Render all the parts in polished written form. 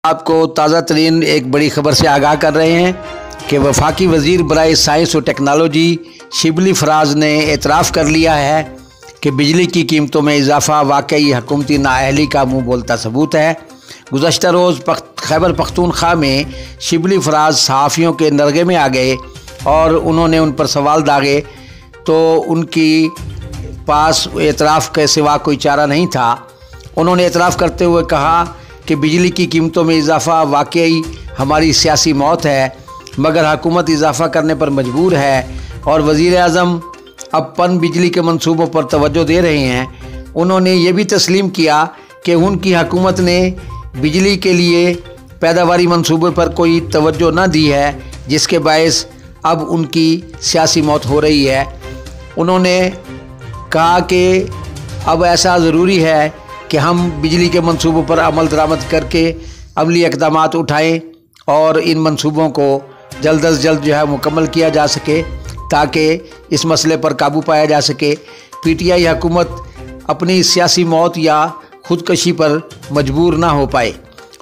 आपको ताज़ा तरीन एक बड़ी खबर से आगाह कर रहे हैं कि वफाकी वज़ीर बराए साइंस और टेक्नोलॉजी शिबली फराज ने एतराफ़ कर लिया है कि बिजली की कीमतों में इजाफ़ा वाकई हुकूमती नाअहली का मुँह बोलता सबूत है। गुज़श्ता रोज़ खैबर पख्तूनख्वा में शिबली फराज सहाफ़ियों के नरगे में आ गए और उन्होंने उन पर सवाल दागे तो उनकी पास एतराफ़ के सिवा कोई चारा नहीं था। उन्होंने एतराफ़ करते हुए कहा कि बिजली की कीमतों में इजाफ़ा वाकई हमारी सियासी मौत है, मगर हुकूमत इजाफ़ा करने पर मजबूर है और वज़ीर आज़म अब पन बिजली के मंसूबों पर तवज्जो दे रहे हैं। उन्होंने ये भी तस्लीम किया कि उनकी हुकूमत ने बिजली के लिए पैदावारी मंसूबे पर कोई तवज्जो न दी है, जिसके बायस अब उनकी सियासी मौत हो रही है। उन्होंने कहा कि अब ऐसा ज़रूरी है कि हम बिजली के मंसूबों पर अमल दरामद करके अमली इक़दामात उठाएं और इन मंसूबों को जल्द अज जल्द जो है मुकम्मल किया जा सके ताकि इस मसले पर काबू पाया जा सके। पीटीआई हुकूमत अपनी सियासी मौत या ख़ुदकशी पर मजबूर ना हो पाए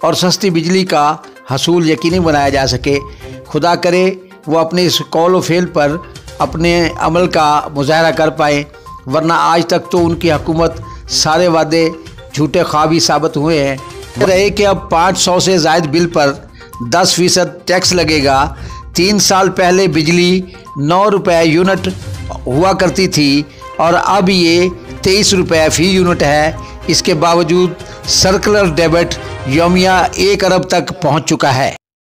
और सस्ती बिजली का हसूल यकीनी बनाया जा सके। खुदा करे वो अपने इस कौल व फेल पर अपने अमल का मुज़ाहरा कर पाएँ, वरना आज तक तो उनकी हुकूमत सारे वादे झूठे ख्वाब ही साबित हुए हैं। रहे कि अब 500 से ज़ायद बिल पर 10% टैक्स लगेगा। 3 साल पहले बिजली 9 रुपये यूनिट हुआ करती थी और अब ये 23 रुपये फ़ी यूनिट है। इसके बावजूद सर्कुलर डेबिट यौमिया 1 अरब तक पहुंच चुका है।